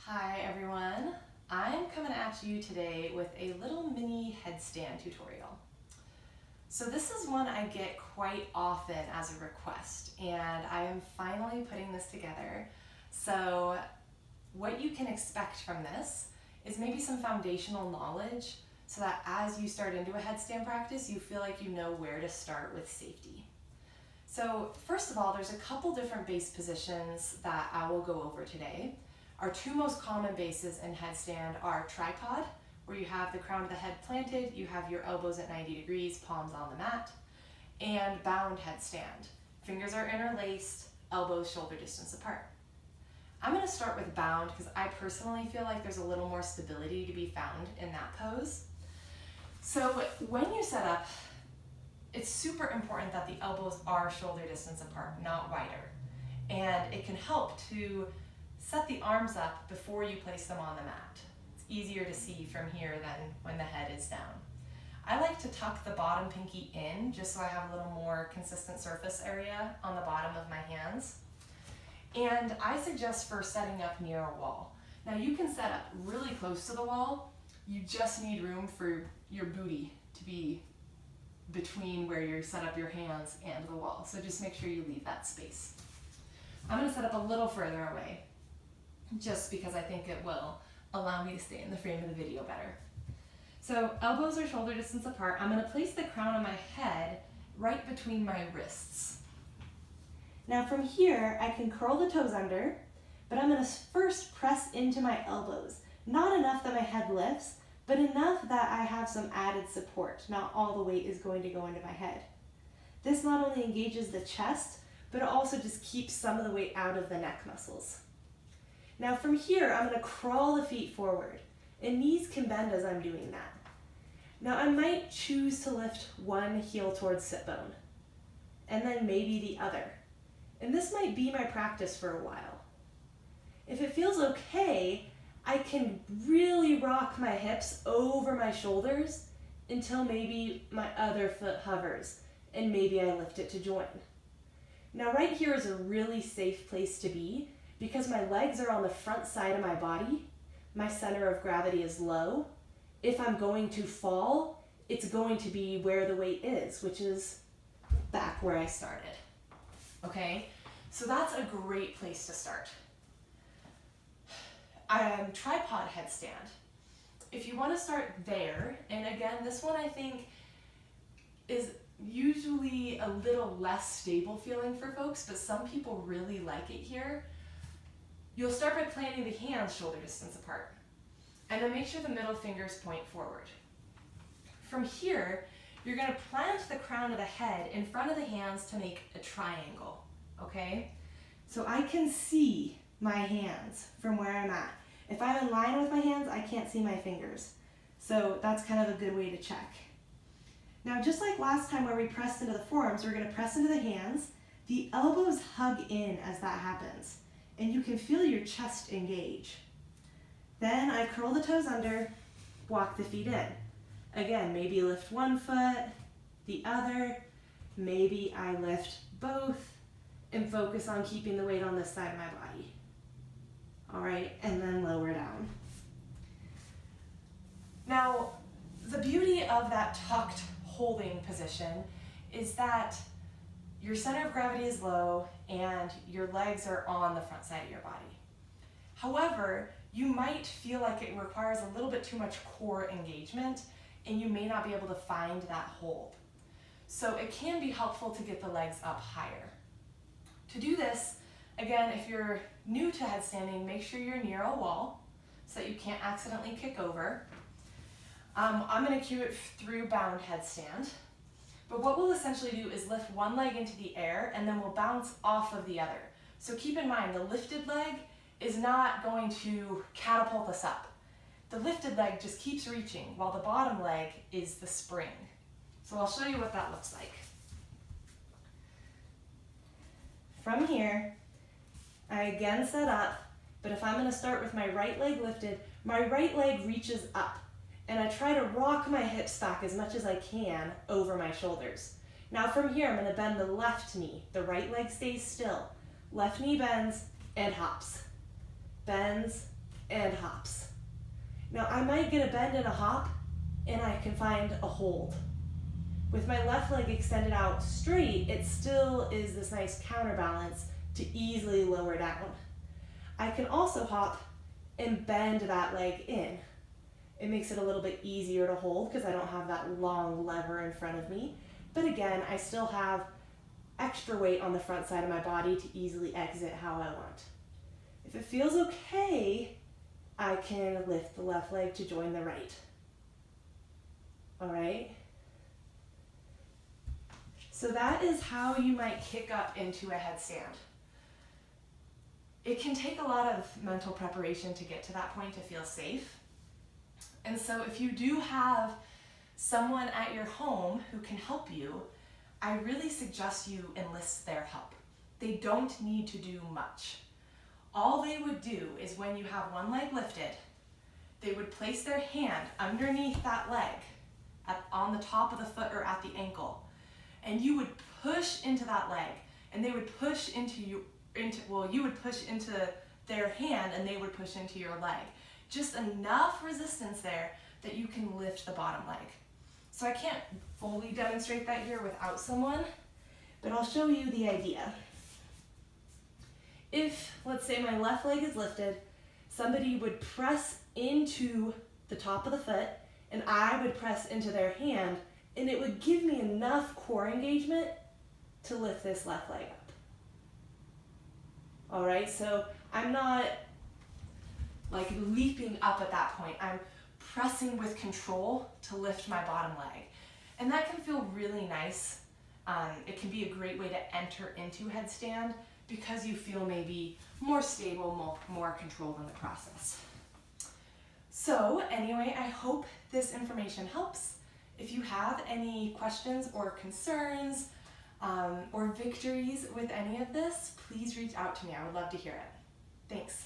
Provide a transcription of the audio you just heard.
Hi everyone, I'm coming at you today with a little mini headstand tutorial. So this is one I get quite often as a request, and I am finally putting this together. So what you can expect from this is maybe some foundational knowledge so that as you start into a headstand practice, you feel like you know where to start with safety. So first of all, there's a couple different base positions that I will go over today. Our two most common bases in headstand are tripod, where you have the crown of the head planted, you have your elbows at 90 degrees, palms on the mat, and bound headstand. Fingers are interlaced, elbows shoulder distance apart. I'm going to start with bound because I personally feel like there's a little more stability to be found in that pose. So when you set up, it's super important that the elbows are shoulder distance apart, not wider. And it can help to set the arms up before you place them on the mat. It's easier to see from here than when the head is down. I like to tuck the bottom pinky in just so I have a little more consistent surface area on the bottom of my hands. And I suggest first setting up near a wall. Now you can set up really close to the wall. You just need room for your booty to be between where you set up your hands and the wall. So just make sure you leave that space. I'm going to set up a little further away, just because I think it will allow me to stay in the frame of the video better. So elbows are shoulder distance apart. I'm going to place the crown of my head right between my wrists. Now from here, I can curl the toes under, but I'm going to first press into my elbows. Not enough that my head lifts, but enough that I have some added support. Not all the weight is going to go into my head. This not only engages the chest, but it also just keeps some of the weight out of the neck muscles. Now from here, I'm going to crawl the feet forward, and knees can bend as I'm doing that. Now I might choose to lift one heel towards sit bone, and then maybe the other. And this might be my practice for a while. If it feels okay, I can really rock my hips over my shoulders until maybe my other foot hovers, and maybe I lift it to join. Now right here is a really safe place to be, because my legs are on the front side of my body, my center of gravity is low. If I'm going to fall, it's going to be where the weight is, which is back where I started. Okay, so that's a great place to start. Tripod headstand. If you want to start there, and again, this one I think is usually a little less stable feeling for folks, but some people really like it here. You'll start by planting the hands shoulder distance apart, and then make sure the middle fingers point forward. From here, you're going to plant the crown of the head in front of the hands to make a triangle, okay? So I can see my hands from where I'm at. If I'm in line with my hands, I can't see my fingers. So that's kind of a good way to check. Now, just like last time where we pressed into the forearms, we're going to press into the hands. The elbows hug in as that happens, and you can feel your chest engage. Then I curl the toes under, walk the feet in. Again, maybe lift one foot, the other, maybe I lift both, and focus on keeping the weight on this side of my body. All right, and then lower down. Now, the beauty of that tucked holding position is that your center of gravity is low and your legs are on the front side of your body. However, you might feel like it requires a little bit too much core engagement, and you may not be able to find that hold. So it can be helpful to get the legs up higher. To do this, again, if you're new to headstanding, make sure you're near a wall so that you can't accidentally kick over. I'm going to cue it through bound headstand. But what we'll essentially do is lift one leg into the air, and then we'll bounce off of the other. So keep in mind, the lifted leg is not going to catapult us up. The lifted leg just keeps reaching, while the bottom leg is the spring. So I'll show you what that looks like. From here, I again set up, but if I'm going to start with my right leg lifted, my right leg reaches up, and I try to rock my hips back as much as I can over my shoulders. Now from here, I'm going to bend the left knee. The right leg stays still. Left knee bends and hops. Bends and hops. Now I might get a bend and a hop and I can find a hold. With my left leg extended out straight, it still is this nice counterbalance to easily lower down. I can also hop and bend that leg in. It makes it a little bit easier to hold because I don't have that long lever in front of me. But again, I still have extra weight on the front side of my body to easily exit how I want. If it feels okay, I can lift the left leg to join the right. All right? So that is how you might kick up into a headstand. It can take a lot of mental preparation to get to that point to feel safe. And so if you do have someone at your home who can help you, I really suggest you enlist their help. They don't need to do much. All they would do is when you have one leg lifted, they would place their hand underneath that leg on the top of the foot or at the ankle. And you would push into that leg, and they would push into you, you would push into their hand and they would push into your leg. Just enough resistance there that you can lift the bottom leg. So I can't fully demonstrate that here without someone, but I'll show you the idea. If, let's say my left leg is lifted, somebody would press into the top of the foot and I would press into their hand, and it would give me enough core engagement to lift this left leg up. All right, so I'm not like leaping up at that point. I'm pressing with control to lift my bottom leg. And that can feel really nice. It can be a great way to enter into headstand because you feel maybe more stable, more controlled in the process. So anyway, I hope this information helps. If you have any questions or concerns or victories with any of this, please reach out to me. I would love to hear it. Thanks.